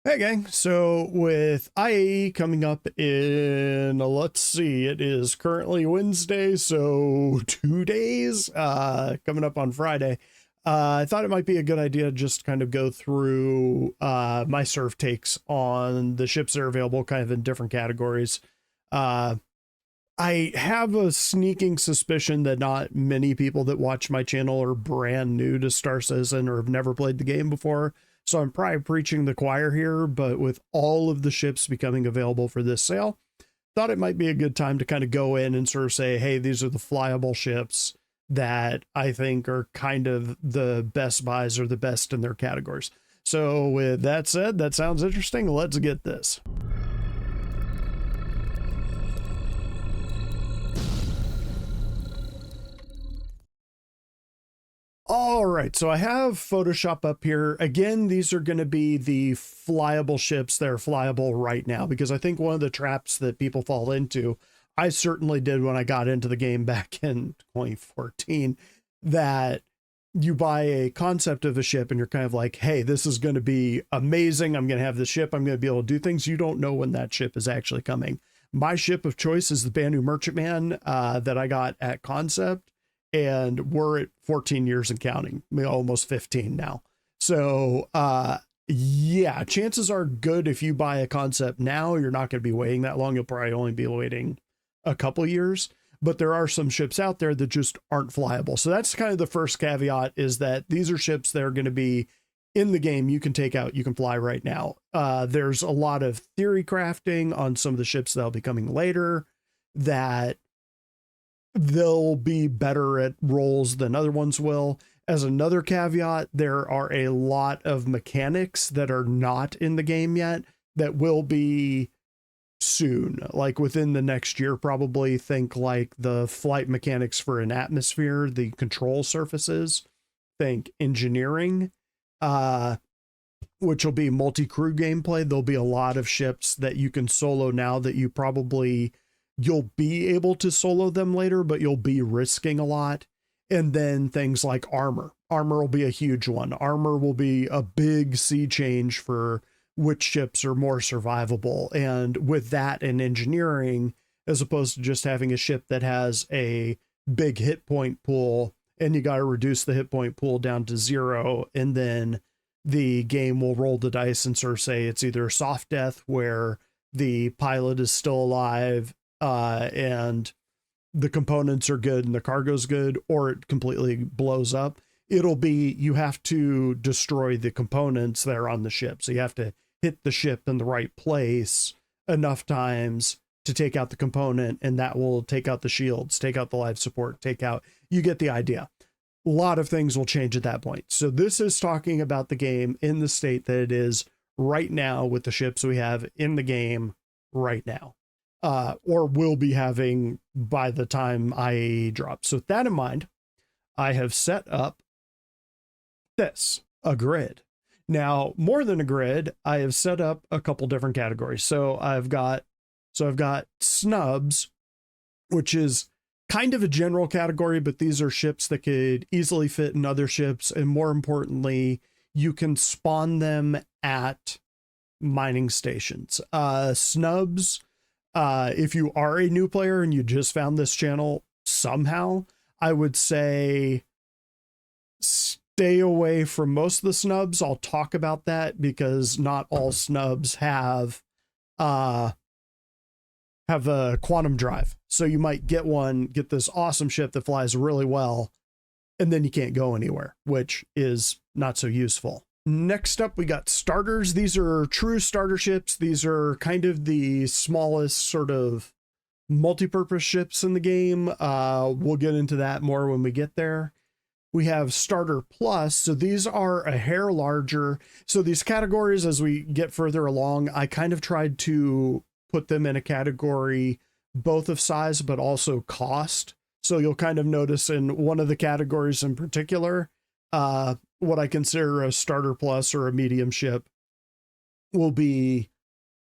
Hey gang, so with IAE coming up in, let's see, it is currently Wednesday, so 2 days, coming up on Friday. I thought it might be a good idea to just kind of go through my surf takes on the ships that are available kind of in different categories. I have a sneaking suspicion that not many people that watch my channel are brand new to Star Citizen or have never played the game before. So I'm probably preaching the choir here, but with all of the ships becoming available for this sale, thought it might be a good time to kind of go in and sort of say, hey, these are the flyable ships that I think are kind of the best buys or the best in their categories. So with that said, that sounds interesting. Let's get this. All right, so I have Photoshop up here. Again, these are going to be the flyable ships that are flyable right now, because I think one of the traps that people fall into, I certainly did when I got into the game back in 2014, that you buy a concept of a ship and you're kind of like, hey, this is going to be amazing. I'm going to have this ship. I'm going to be able to do things. You don't know when that ship is actually coming. My ship of choice is the Banu Merchantman that I got at concept. And we're at 14 years and counting, almost 15 now. So, yeah, chances are good if you buy a concept now, you're not going to be waiting that long. You'll probably only be waiting a couple years, but there are some ships out there that just aren't flyable. So that's kind of the first caveat, is that these are ships that are going to be in the game. You can take out, you can fly right now. There's a lot of theory crafting on some of the ships that'll be coming later that they'll be better at roles than other ones will. As another caveat, there are a lot of mechanics that are not in the game yet that will be soon, like within the next year, probably. Think like the flight mechanics for an atmosphere, the control surfaces, think engineering, which will be multi-crew gameplay. There'll be a lot of ships that you can solo now that you'll be able to solo them later, but you'll be risking a lot. And then things like armor. Armor will be a huge one. Armor will be a big sea change for which ships are more survivable. And with that and engineering, as opposed to just having a ship that has a big hit point pool and you got to reduce the hit point pool down to 0, and then the game will roll the dice and sort of say it's either soft death where the pilot is still alive and the components are good and the cargo's good, or it completely blows up. It'll be, you have to destroy the components that are on the ship. So you have to hit the ship in the right place enough times to take out the component, and that will take out the shields, take out the life support, you get the idea. A lot of things will change at that point. So this is talking about the game in the state that it is right now with the ships we have in the game right now. Or will be having by the time IAE drops. So with that in mind, I have set up a grid. Now, more than a grid, I have set up a couple different categories. So I've got snubs, which is kind of a general category, but these are ships that could easily fit in other ships. And more importantly, you can spawn them at mining stations. Snubs, if you are a new player and you just found this channel somehow, I would say stay away from most of the snubs. I'll talk about that because not all snubs have a quantum drive. So you might get this awesome ship that flies really well, and then you can't go anywhere, which is not so useful. Next up, we got starters. These are true starter ships. These are kind of the smallest sort of multi-purpose ships in the game. We'll get into that more when we get there. We have starter plus. So these are a hair larger. So these categories, as we get further along, I kind of tried to put them in a category both of size, but also cost. So you'll kind of notice in one of the categories in particular, what I consider a starter plus or a medium ship will be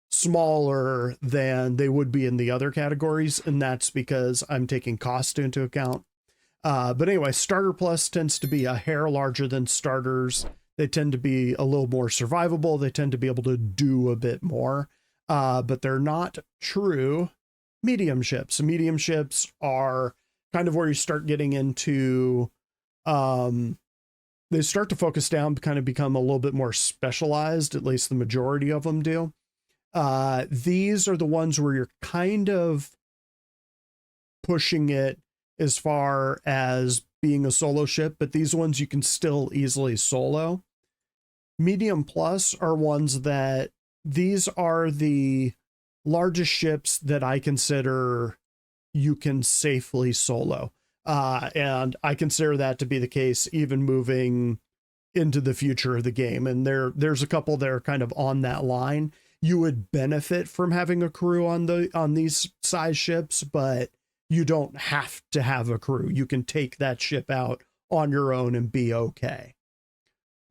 smaller than they would be in the other categories. And that's because I'm taking cost into account. But anyway, starter plus tends to be a hair larger than starters. They tend to be a little more survivable. They tend to be able to do a bit more, but they're not true medium ships. Medium ships are kind of where you start getting into, they start to focus down, kind of become a little bit more specialized, at least the majority of them do. These are the ones where you're kind of pushing it as far as being a solo ship, but these ones you can still easily solo. Medium plus are ones that, these are the largest ships that I consider you can safely solo. And I consider that to be the case even moving into the future of the game. And there's a couple that are kind of on that line. You would benefit from having a crew on these size ships, but you don't have to have a crew. You can take that ship out on your own and be okay.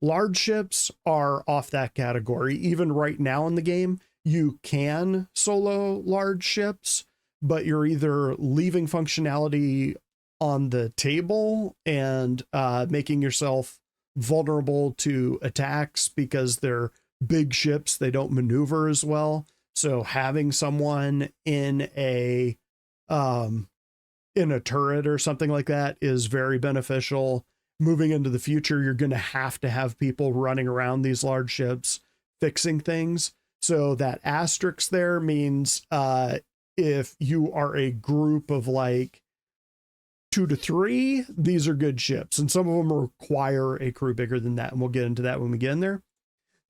Large ships are off that category. Even right now in the game, you can solo large ships, but you're either leaving functionality on the table and making yourself vulnerable to attacks because they're big ships, they don't maneuver as well. So having someone in a turret or something like that is very beneficial. Moving into the future, you're going to have people running around these large ships fixing things. So that asterisk there means if you are a group of like 2 to 3, these are good ships. And some of them require a crew bigger than that. And we'll get into that when we get in there.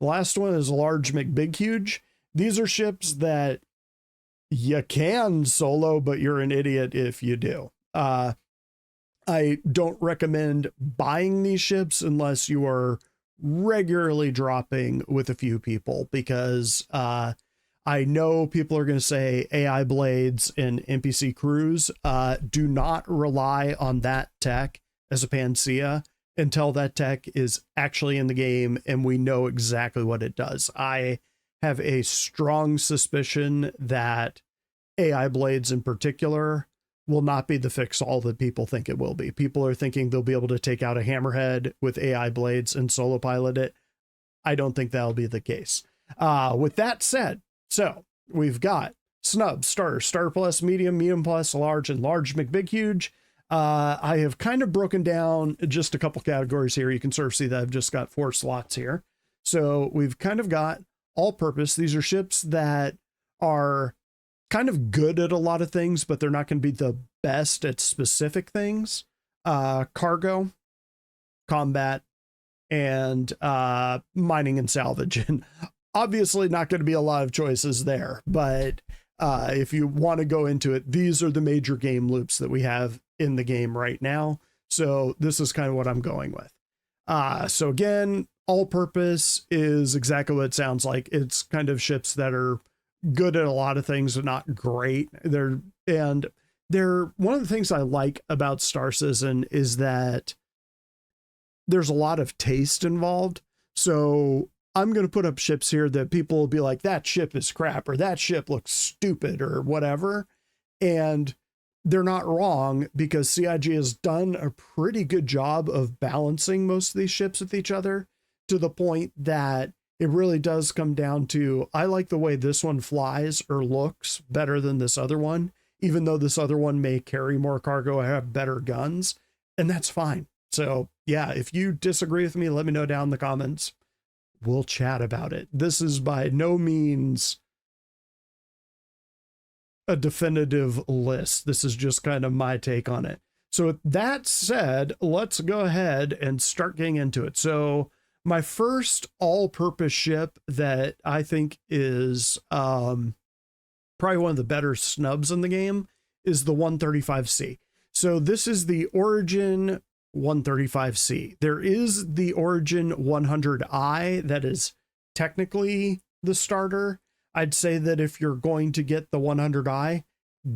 The last one is large McBig Huge. These are ships that you can solo, but you're an idiot if you do. I don't recommend buying these ships unless you are regularly dropping with a few people, because I know people are going to say AI blades and NPC crews. Do not rely on that tech as a panacea until that tech is actually in the game and we know exactly what it does. I have a strong suspicion that AI blades in particular will not be the fix-all that people think it will be. People are thinking they'll be able to take out a hammerhead with AI blades and solo pilot it. I don't think that'll be the case. With that said, so we've got snub, starter plus, medium plus, large, and large McBig Huge. I have kind of broken down just a couple categories here. You can sort of see that I've just got 4 slots here. So we've kind of got all purpose. These are ships that are kind of good at a lot of things, but they're not going to be the best at specific things. Cargo, combat, and mining and salvage. And obviously not going to be a lot of choices there, but if you want to go into it, these are the major game loops that we have in the game right now. So this is kind of what I'm going with. So again, all purpose is exactly what it sounds like. It's kind of ships that are good at a lot of things, but not great. They're one of the things I like about Star Citizen is that there's a lot of taste involved. So I'm going to put up ships here that people will be like, that ship is crap, or that ship looks stupid, or whatever. And they're not wrong, because CIG has done a pretty good job of balancing most of these ships with each other, to the point that it really does come down to, I like the way this one flies or looks better than this other one, even though this other one may carry more cargo or have better guns, and that's fine. So yeah, if you disagree with me, let me know down in the comments. We'll chat about it. This is by no means a definitive list. This is just kind of my take on it. So with that said, let's go ahead and start getting into it. So my first all-purpose ship that I think is probably one of the better snubs in the game is the 135C. So this is the Origin 135C. There is the Origin 100I that is technically the starter. I'd say that if you're going to get the 100i,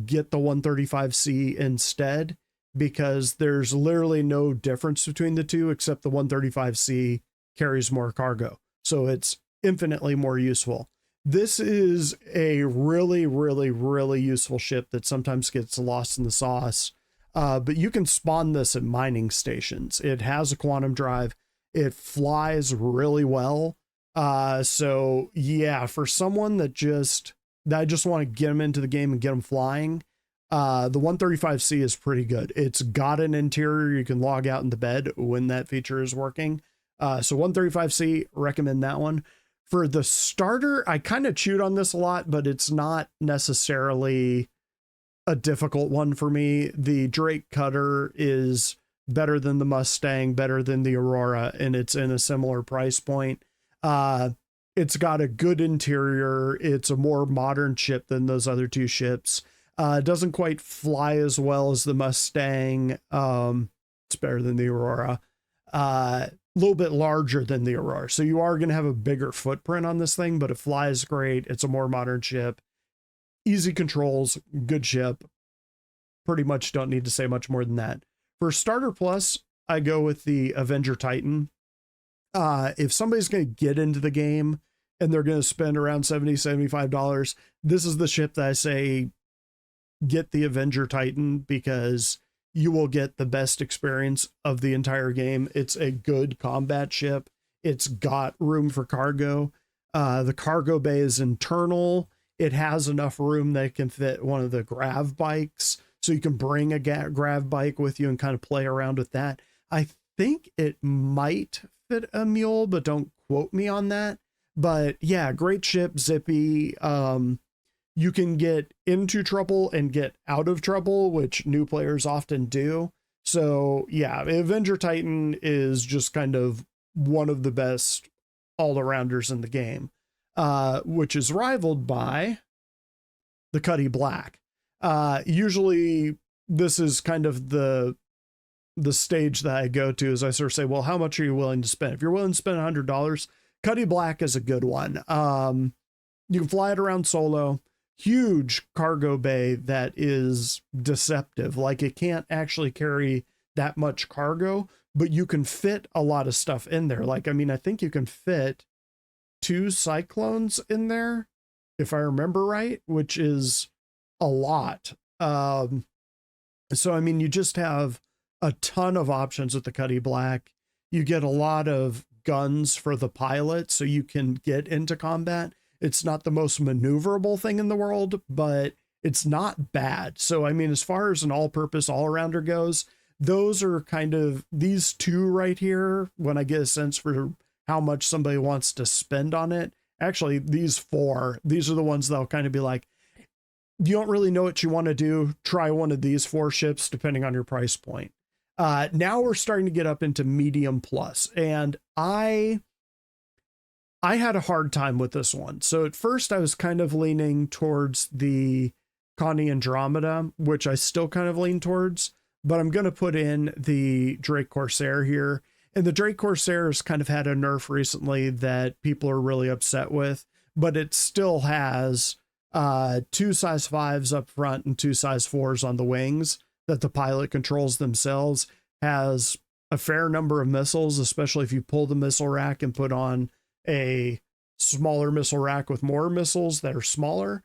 get the 135c instead, because there's literally no difference between the two, except the 135c carries more cargo. So it's infinitely more useful. This is a really, really, really useful ship that sometimes gets lost in the sauce. But you can spawn this at mining stations. It has a quantum drive. It flies really well. So yeah, for someone that I just want to get them into the game and get them flying, the 135C is pretty good. It's got an interior you can log out into bed when that feature is working. So 135C, recommend that one. For the starter, I kind of chewed on this a lot, but it's not necessarily a difficult one for me. The Drake Cutter is better than the Mustang, better than the Aurora, and it's in a similar price point. It's got a good interior. It's a more modern ship than those other two ships. It doesn't quite fly as well as the Mustang. It's better than the Aurora. A little bit larger than the Aurora. So you are going to have a bigger footprint on this thing, but it flies great. It's a more modern ship. Easy controls, good ship. Pretty much don't need to say much more than that. For Starter Plus, I go with the Avenger Titan. If somebody's going to get into the game and they're going to spend around $70, $75, this is the ship that I say get the Avenger Titan, because you will get the best experience of the entire game. It's a good combat ship. It's got room for cargo. The cargo bay is internal. It has enough room that it can fit one of the grav bikes. So you can bring a grav bike with you and kind of play around with that. I think it might fit a mule, but don't quote me on that. But yeah, great ship, zippy. You can get into trouble and get out of trouble, which new players often do. So yeah, Avenger Titan is just kind of one of the best all-arounders in the game, which is rivaled by the Cuddy Black. Usually this is kind of the stage that I go to, as I sort of say, well, how much are you willing to spend? If you're willing to spend $100, Cuddy Black is a good one. You can fly it around solo. Huge cargo bay that is deceptive. Like, it can't actually carry that much cargo, but you can fit a lot of stuff in there. Like, I mean, I think you can fit 2 Cyclones in there, if I remember right, which is a lot. So, I mean, you just have a ton of options with the Cuddy Black. You get a lot of guns for the pilot, so you can get into combat. It's not the most maneuverable thing in the world, but it's not bad. So, I mean, as far as an all-purpose all-rounder goes, those are kind of these two right here, when I get a sense for how much somebody wants to spend on it. Actually, these 4, these are the ones that'll kind of be like, you don't really know what you want to do, try one of these 4 ships, depending on your price point. Now we're starting to get up into medium plus, and I had a hard time with this one. So at first I was kind of leaning towards the Connie Andromeda, which I still kind of lean towards, but I'm going to put in the Drake Corsair here. And the Drake Corsair has kind of had a nerf recently that people are really upset with, but it still has 2 size 5s up front and 2 size 4s on the wings that the pilot controls themselves. Has a fair number of missiles, especially if you pull the missile rack and put on a smaller missile rack with more missiles that are smaller.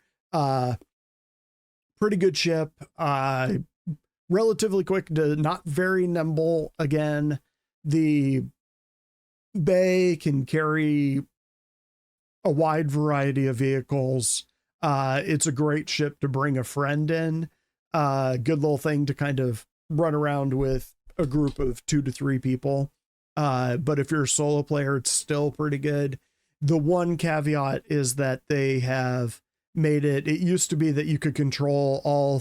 Pretty good ship. Relatively quick to not very nimble. Again, the bay can carry a wide variety of vehicles. It's a great ship to bring a friend in. Good little thing to kind of run around with a group of 2 to 3 people. But if you're a solo player, it's still pretty good. The one caveat is that they have made it used to be that you could control all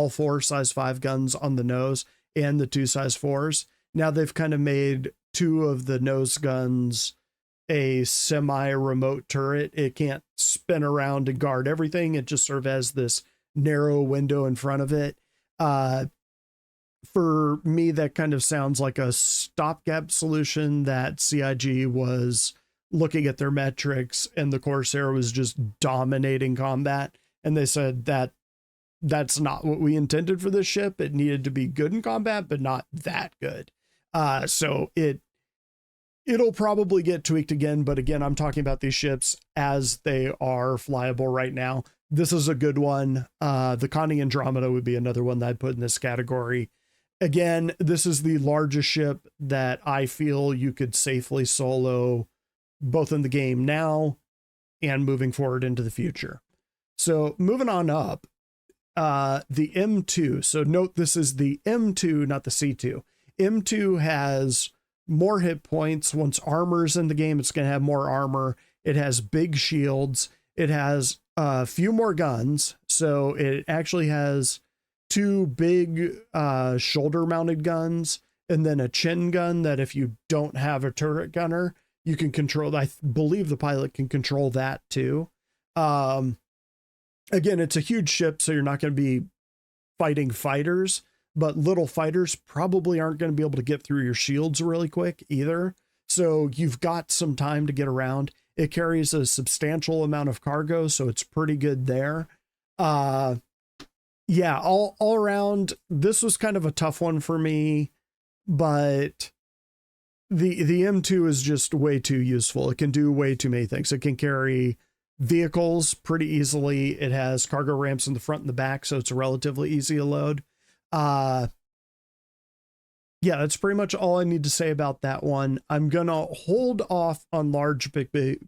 4 size 5 guns on the nose and the 2 size 4s. Now they've kind of made 2 of the nose guns a semi-remote turret. It can't spin around and guard everything. It just sort of has this narrow window in front of it. For me, that kind of sounds like a stopgap solution that CIG was looking at their metrics and the Corsair was just dominating combat. And they said that that's not what we intended for this ship. It needed to be good in combat, but not that good. So it'll probably get tweaked again. But again, I'm talking about these ships as they are flyable right now. This is a good one. The Connie Andromeda would be another one that I'd put in this category. Again, this is the largest ship that I feel you could safely solo both in the game now and moving forward into the future. So moving on up, the M2. So note this is the M2, not the C2. M2 has more hit points. Once armor's in the game, it's going to have more armor. It has big shields. It has a few more guns. So it actually has two big shoulder mounted guns and then a chin gun that if you don't have a turret gunner, you can control. I believe the pilot can control that too. Again, it's a huge ship, so you're not going to be fighting fighters, but little fighters probably aren't going to be able to get through your shields really quick either. So you've got some time to get around. It carries a substantial amount of cargo, so it's pretty good there. Yeah, all around, this was kind of a tough one for me, but the M2 is just way too useful. It can do way too many things. It can carry vehicles pretty easily. It has cargo ramps in the front and the back, so it's relatively easy to load. Yeah, that's pretty much all I need to say about that one. I'm gonna hold off on large, big,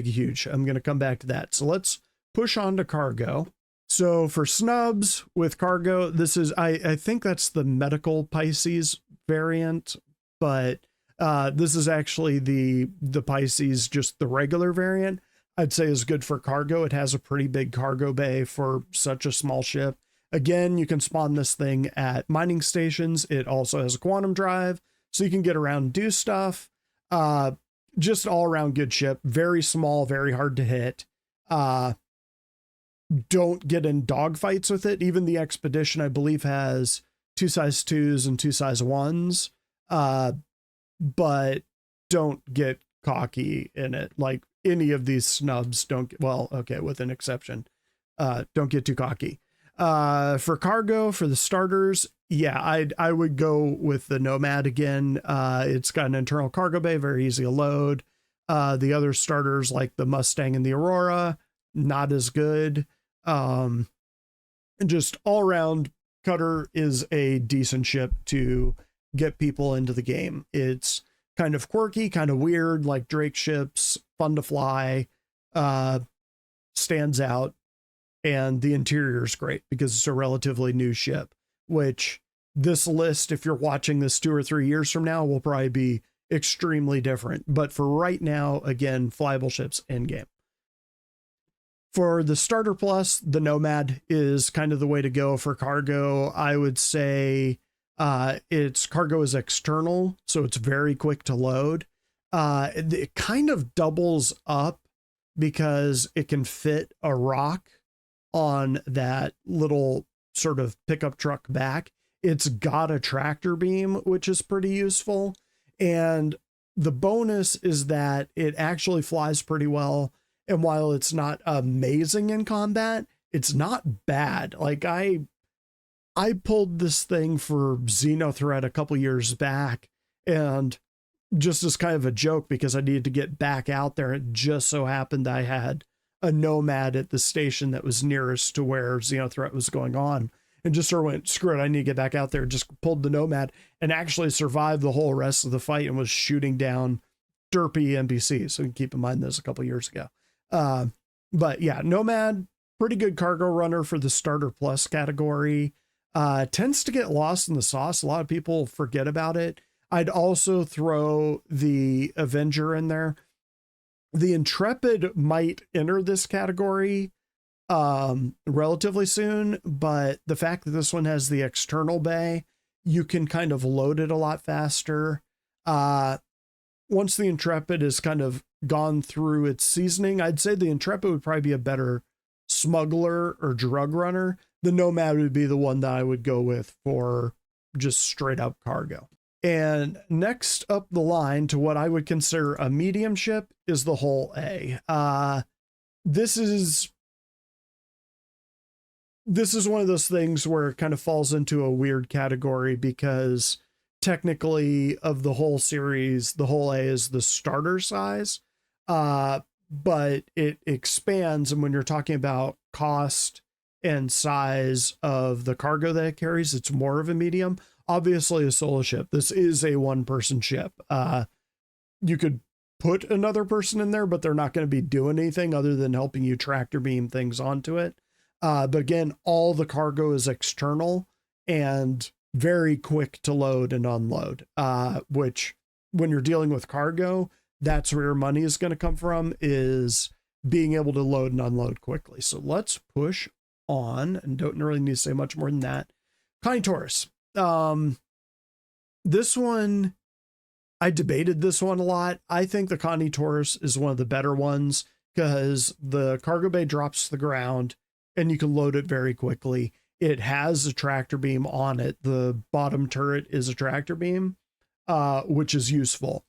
huge. I'm gonna come back to that. So let's push on to cargo. So for snubs with cargo, this is, I think that's the medical Pisces variant, but this is actually the Pisces, just the regular variant. I'd say is good for cargo. It has a pretty big cargo bay for such a small ship. Again, you can spawn this thing at mining stations. It also has a quantum drive, so you can get around and do stuff. Just all around good ship. Very small, very hard to hit. Don't get in dogfights with it. Even the Expedition, I believe, has 2 size 2s and 2 size 1s. But don't get cocky in it. Like any of these snubs don't, well, okay, with an exception. Don't get too cocky. For cargo, for the starters, yeah, I would go with the Nomad again. It's got an internal cargo bay, very easy to load. The other starters like the Mustang and the Aurora, not as good. Just all around, Cutter is a decent ship to get people into the game. It's kind of quirky, kind of weird, like Drake ships, fun to fly, stands out, and the interior is great because it's a relatively new ship, which this list, if you're watching this 2 or 3 years from now, will probably be extremely different. But for right now, again, flyable ships in game. For the starter plus, the Nomad is kind of the way to go for cargo. I would say its cargo is external, so it's very quick to load. It kind of doubles up because it can fit a rock on that little sort of pickup truck back. It's got a tractor beam, which is pretty useful. And the bonus is that it actually flies pretty well. And while it's not amazing in combat, it's not bad. Like I pulled this thing for Xenothreat a couple years back, and just as kind of a joke because I needed to get back out there. It just so happened I had a Nomad at the station that was nearest to where Xenothreat was going on, and just sort of went, screw it, I need to get back out there. Just pulled the Nomad and actually survived the whole rest of the fight and was shooting down derpy NPCs. So keep in mind this a couple years ago. But yeah, Nomad, pretty good cargo runner for the starter plus category. Tends to get lost in the sauce. A lot of people forget about it. I'd also throw the Avenger in there. The Intrepid might enter this category relatively soon, but the fact that this one has the external bay, you can kind of load it a lot faster. Once the Intrepid is kind of gone through its seasoning, I'd say the Intrepid would probably be a better smuggler or drug runner. The Nomad would be the one that I would go with for just straight up cargo. And next up the line to what I would consider a medium ship is the Hull A. This is one of those things where it kind of falls into a weird category because technically of the whole series, the Hull A is the starter size, but it expands. And when you're talking about cost and size of the cargo that it carries, it's more of a medium. obviously a solo ship. This is a one-person ship. You could put another person in there, but they're not going to be doing anything other than helping you tractor beam things onto it. But again, all the cargo is external and very quick to load and unload, which when you're dealing with cargo, that's where your money is going to come from, is being able to load and unload quickly. So let's push on, and don't really need to say much more than that. Connie Taurus. This one, I debated this one a lot. I think the Connie Taurus is one of the better ones because the cargo bay drops to the ground and you can load it very quickly. It has a tractor beam on it. The bottom turret is a tractor beam, which is useful,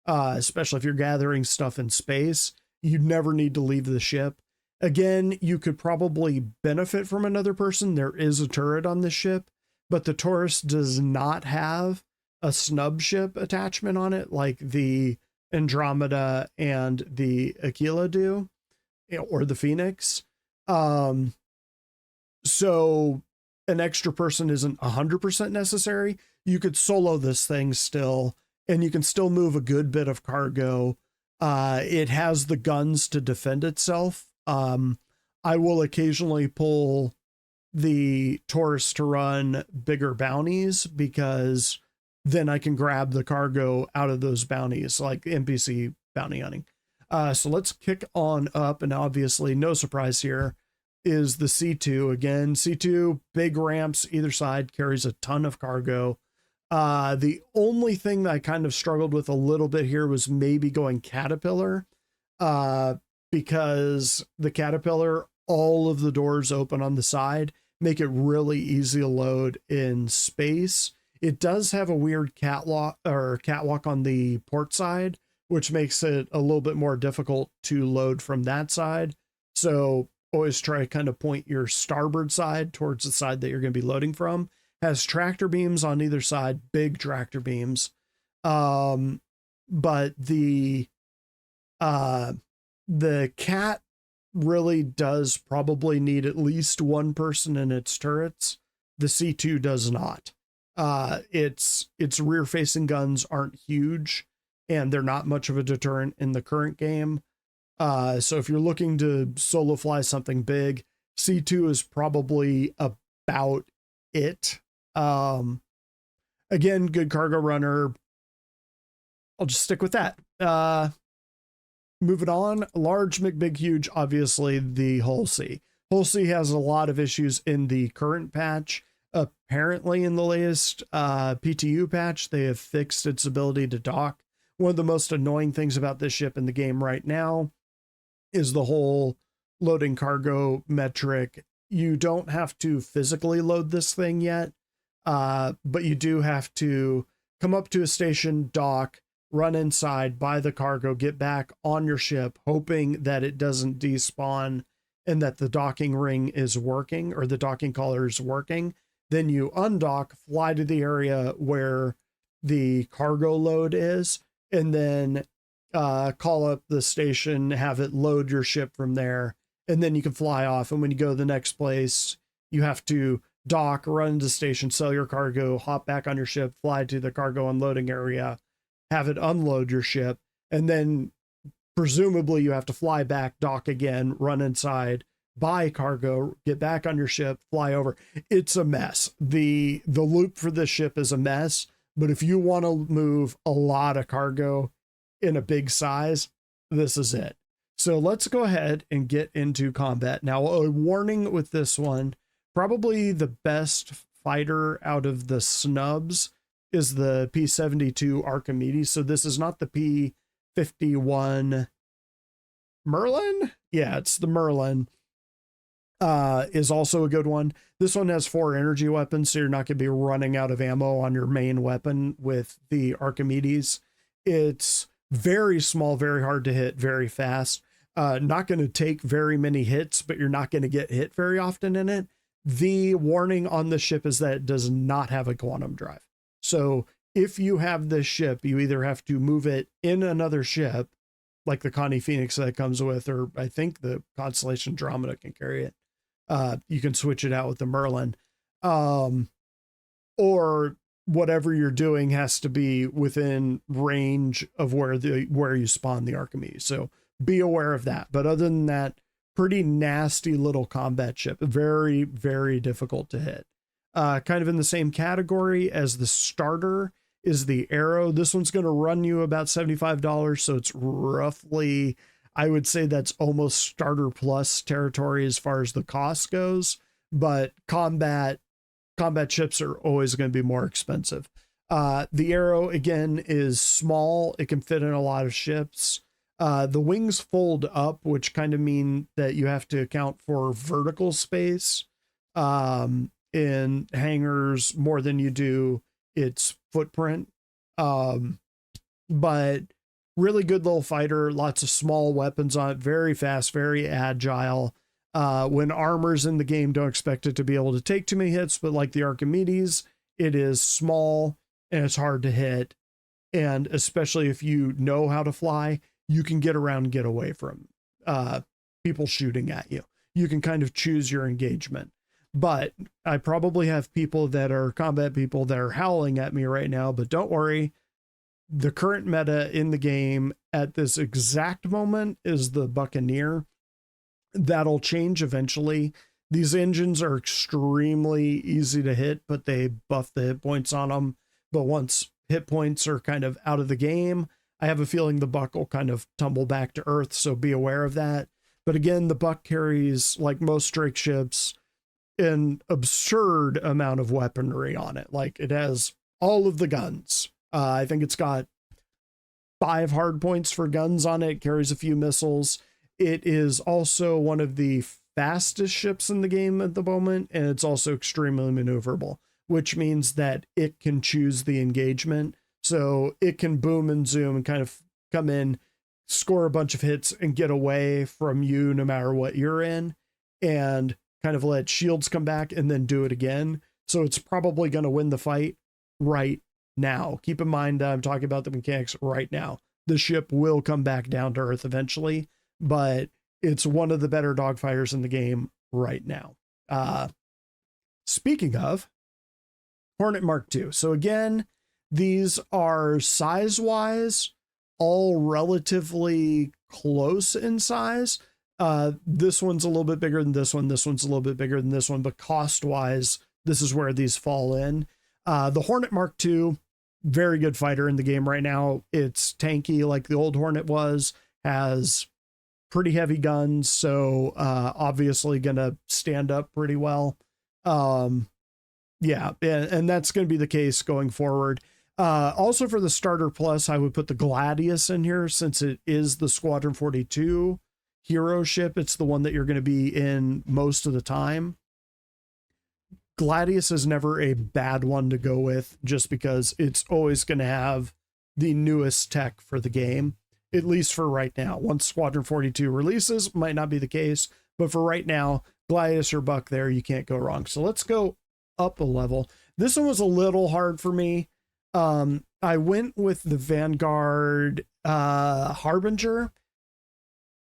especially if you're gathering stuff in space. You never need to leave the ship. Again, you could probably benefit from another person. There is a turret on the ship, but the Taurus does not have a snub ship attachment on it like the Andromeda and the Aquila do, or the Phoenix. So an extra person isn't 100% necessary. You could solo this thing still, and you can still move a good bit of cargo. It has the guns to defend itself. I will occasionally pull the Taurus to run bigger bounties because then I can grab the cargo out of those bounties, like NPC bounty hunting. So let's kick on up, and obviously no surprise here is the C2. Again, C2, big ramps either side, carries a ton of cargo. The only thing that I kind of struggled with a little bit here was maybe going Caterpillar, because the Caterpillar, all of the doors open on the side, make it really easy to load in space. It does have a weird catwalk on the port side, which makes it a little bit more difficult to load from that side. So always try to kind of point your starboard side towards the side that you're going to be loading from. Has tractor beams on either side, big tractor beams. But the Cat really does probably need at least one person in its turrets. The C2 does not. Its rear facing guns aren't huge, and they're not much of a deterrent in the current game. So if you're looking to solo fly something big, C2 is probably about it. Again, good cargo runner. I'll just stick with that. Moving on, large, big, huge, obviously the Hull C. Hull C has a lot of issues in the current patch. Apparently in the latest PTU patch, they have fixed its ability to dock. One of the most annoying things about this ship in the game right now is the whole loading cargo metric. You don't have to physically load this thing yet, but you do have to come up to a station, dock, run inside, buy the cargo, get back on your ship, hoping that it doesn't despawn and that the docking ring is working, or the docking collar is working. Then you undock, fly to the area where the cargo load is, and then call up the station, have it load your ship from there, and then you can fly off. And when you go to the next place, you have to dock, run to the station, sell your cargo, hop back on your ship, fly to the cargo unloading area, have it unload your ship, and then presumably you have to fly back, dock again, run inside, buy cargo, get back on your ship, fly over. It's a mess. The loop for this ship is a mess, but if you want to move a lot of cargo in a big size, this is it. So let's go ahead and get into combat. Now, a warning with this one, probably the best fighter out of the snubs is the P-72 Archimedes. So this is not the P-51 Merlin. Yeah, it's the Merlin. Is also a good one. This one has 4 energy weapons, so you're not going to be running out of ammo on your main weapon with the Archimedes. It's very small, very hard to hit, very fast. Not going to take very many hits, but you're not going to get hit very often in it. The warning on the ship is that it does not have a quantum drive. So if you have this ship, you either have to move it in another ship, like the Connie Phoenix that it comes with, or I think the Constellation Andromeda can carry it. You can switch it out with the Merlin. Or whatever you're doing has to be within range of where you spawn the Archimedes. So be aware of that. But other than that, pretty nasty little combat ship. Very, very difficult to hit. Kind of in the same category as the starter is the Arrow. This one's going to run you about $75. So it's roughly, I would say that's almost starter plus territory as far as the cost goes. But combat ships are always going to be more expensive. The Arrow, again, is small. It can fit in a lot of ships. The wings fold up, which kind of mean that you have to account for vertical space in hangars more than you do its footprint. But really good little fighter, lots of small weapons on it, very fast, very agile. When armor's in the game, don't expect it to be able to take too many hits, but like the Archimedes, it is small and it's hard to hit. And especially if you know how to fly, you can get around and get away from people shooting at you. You can kind of choose your engagement. But I probably have people that are combat people that are howling at me right now, but don't worry. The current meta in the game at this exact moment is the Buccaneer. That'll change eventually. These engines are extremely easy to hit, but they buff the hit points on them. But once hit points are kind of out of the game, I have a feeling the Buck will kind of tumble back to earth, so be aware of that. But again, the Buck carries, like most Drake ships, an absurd amount of weaponry on it. Like, it has all of the guns. I think it's got 5 hard points for guns on it, carries a few missiles. It is also one of the fastest ships in the game at the moment, and it's also extremely maneuverable, which means that it can choose the engagement. So it can boom and zoom and kind of come in, score a bunch of hits, and get away from you no matter what you're in, and kind of let shields come back and then do it again. So it's probably going to win the fight right now. Keep in mind, I'm talking about the mechanics right now. The ship will come back down to earth eventually, but it's one of the better dogfighters in the game right now. Speaking of, Hornet Mark II. So again, these are size-wise all relatively close in size. This one's a little bit bigger than this one. This one's a little bit bigger than this one, but cost-wise, this is where these fall in. The Hornet Mark II, very good fighter in the game right now. It's tanky like the old Hornet was, has pretty heavy guns, so obviously gonna stand up pretty well. Yeah, and that's going to be the case going forward. Also for the starter plus, I would put the Gladius in here since it is the Squadron 42 hero ship. It's the one that you're going to be in most of the time. Gladius is never a bad one to go with just because it's always going to have the newest tech for the game, at least for right now. Once Squadron 42 releases, might not be the case, but for right now, Gladius or Buck there, you can't go wrong. So let's go up a level. This one was a little hard for me. I went with the Vanguard Harbinger. I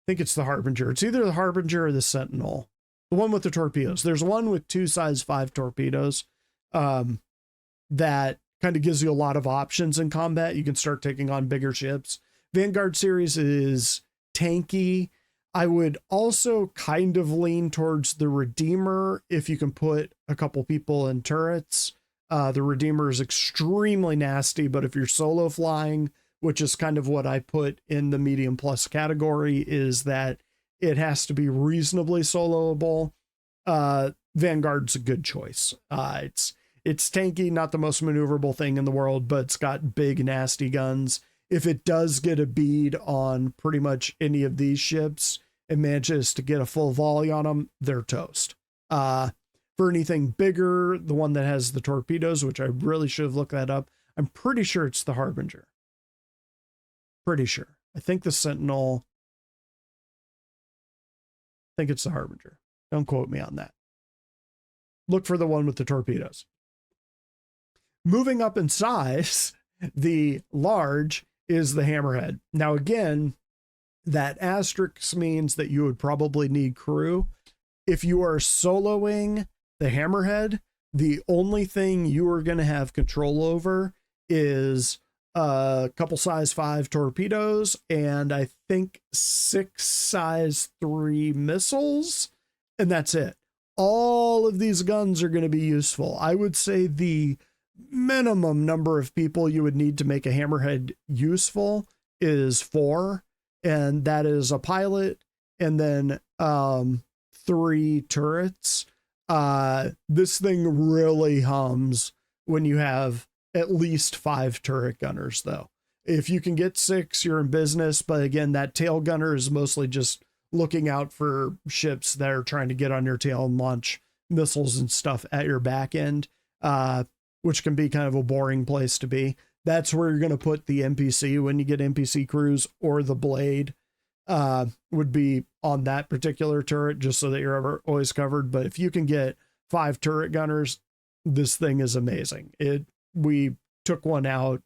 think it's the Harbinger. It's either the Harbinger or the Sentinel. The one with the torpedoes. There's one with 2 size 5 torpedoes that kind of gives you a lot of options in combat. You can start taking on bigger ships. Vanguard series is tanky. I would also kind of lean towards the Redeemer if you can put a couple people in turrets. The Redeemer is extremely nasty, but if you're solo flying, which is kind of what I put in the medium plus category, is that it has to be reasonably soloable. Vanguard's a good choice. It's tanky, not the most maneuverable thing in the world, but it's got big, nasty guns. If it does get a bead on pretty much any of these ships and manages to get a full volley on them, they're toast. For anything bigger, the one that has the torpedoes, which I really should have looked that up, I'm pretty sure it's the Harbinger. Pretty sure. I think the Sentinel, I think it's the Harbinger. Don't quote me on that. Look for the one with the torpedoes. Moving up in size, the large is the Hammerhead. Now again, that asterisk means that you would probably need crew. If you are soloing the Hammerhead, The only thing you are going to have control over is a couple size 5 torpedoes and I think 6 size 3 missiles, and that's it. All of these guns are going to be useful. I would say the minimum number of people you would need to make a hammerhead useful is 4, and that is a pilot and then 3 turrets. This thing really hums when you have at least 5 turret gunners, though. If you can get 6, you're in business. But again, that tail gunner is mostly just looking out for ships that are trying to get on your tail and launch missiles and stuff at your back end, which can be kind of a boring place to be. That's where you're going to put the NPC when you get NPC crews, or the blade would be on that particular turret, just so that you're always covered. But if you can get 5 turret gunners, this thing is amazing. We took one out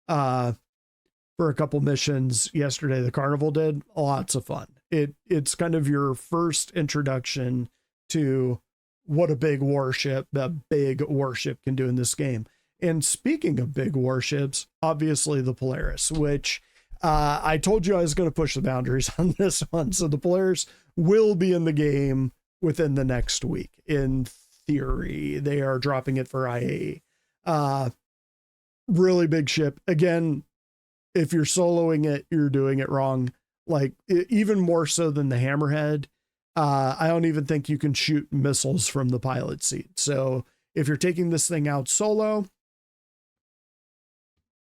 for a couple missions yesterday. The Carnival did. Lots of fun. It's kind of your first introduction to what a big warship can do in this game. And speaking of big warships, obviously the Polaris, which I told you I was going to push the boundaries on this one. So the Polaris will be in the game within the next week. In theory, they are dropping it for IAE. Really big ship. Again, if you're soloing it, you're doing it wrong. Like, even more so than the Hammerhead. I don't even think you can shoot missiles from the pilot seat. So if you're taking this thing out solo,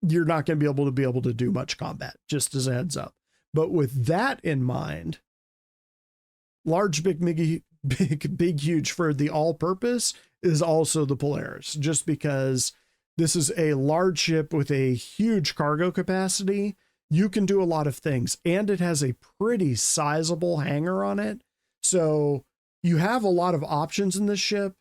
you're not going to be able to do much combat, just as a heads up. But with that in mind, large, big, huge for the all-purpose is also the Polaris, just because this is a large ship with a huge cargo capacity. You can do a lot of things, and it has a pretty sizable hangar on it. So you have a lot of options in this ship,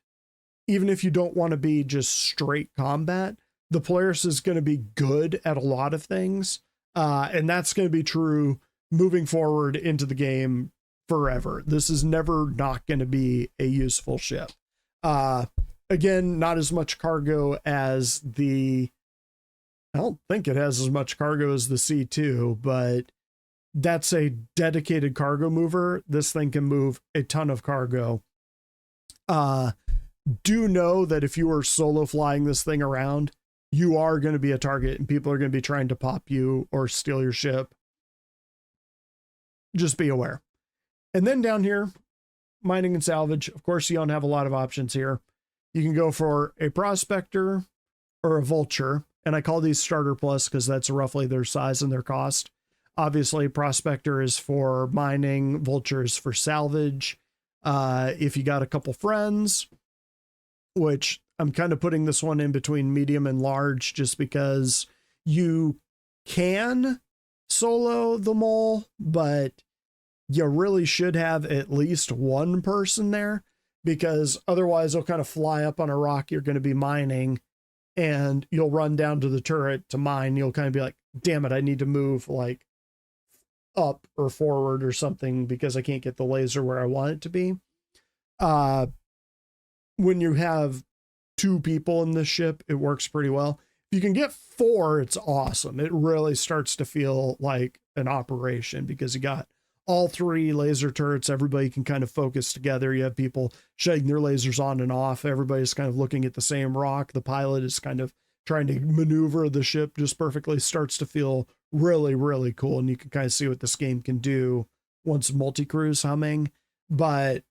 even if you don't want to be just straight combat. The Polaris is going to be good at a lot of things, and that's going to be true moving forward into the game forever. This is never not going to be a useful ship. Again, not as much cargo as I don't think it has as much cargo as the C2, but that's a dedicated cargo mover. This thing can move a ton of cargo. Do know that if you are solo flying this thing around, you are going to be a target and people are going to be trying to pop you or steal your ship. Just be aware. And then down here, mining and salvage. Of course, you don't have a lot of options here. You can go for a prospector or a vulture. And I call these starter plus because that's roughly their size and their cost. Obviously, prospector is for mining, vulture is for salvage. If you got a couple friends, which I'm kind of putting this one in between medium and large, just because you can solo them all, but you really should have at least one person there, because otherwise they'll kind of fly up on a rock you're going to be mining, and you'll run down to the turret to mine. You'll kind of be like, damn it, I need to move like up or forward or something because I can't get the laser where I want it to be. When you have 2 people in this ship, it works pretty well. If you can get 4, it's awesome. It really starts to feel like an operation because you got all 3 laser turrets. Everybody can kind of focus together. You have people shutting their lasers on and off. Everybody's kind of looking at the same rock. The pilot is kind of trying to maneuver the ship just perfectly. Starts to feel really, really cool. And you can kind of see what this game can do once multi-crew's humming. But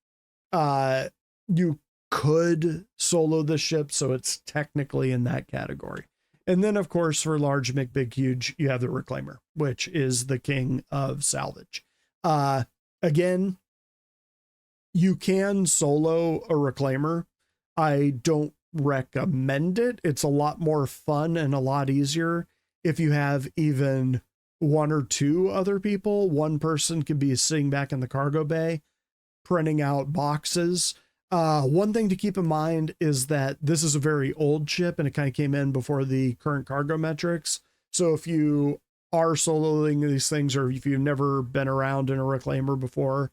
you could solo the ship, so it's technically in that category. And then, of course, for large, big, huge, you have the Reclaimer, which is the king of salvage. Again, you can solo a Reclaimer. I don't recommend it. It's a lot more fun and a lot easier if you have even 1 or 2 other people. One person can be sitting back in the cargo bay printing out boxes. One thing to keep in mind is that this is a very old ship and it kind of came in before the current cargo metrics. So if you are soloing these things, or if you've never been around in a Reclaimer before,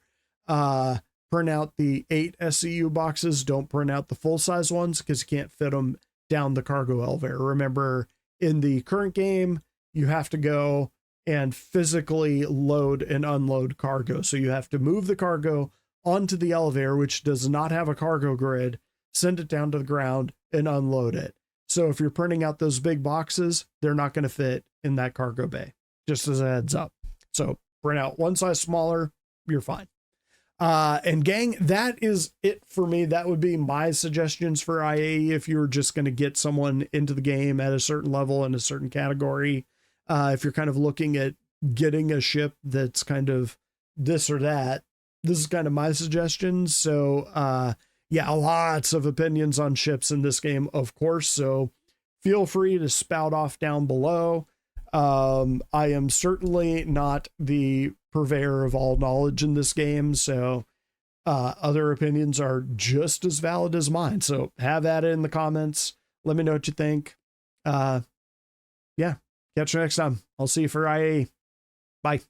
print out the 8 SCU boxes. Don't print out the full-size ones because you can't fit them down the cargo elevator. Remember, in the current game, you have to go and physically load and unload cargo. So you have to move the cargo onto the elevator, which does not have a cargo grid, send it down to the ground, and unload it. So if you're printing out those big boxes, they're not going to fit in that cargo bay, just as a heads up. So print out one size smaller, you're fine. And gang, that is it for me. That would be my suggestions for IAE if you're just going to get someone into the game at a certain level in a certain category. If you're kind of looking at getting a ship that's kind of this or that, this is kind of my suggestions. So, yeah, lots of opinions on ships in this game, of course. So feel free to spout off down below. I am certainly not the purveyor of all knowledge in this game. So, other opinions are just as valid as mine. So have at it in the comments. Let me know what you think. Yeah, catch you next time. I'll see you for IAE. Bye.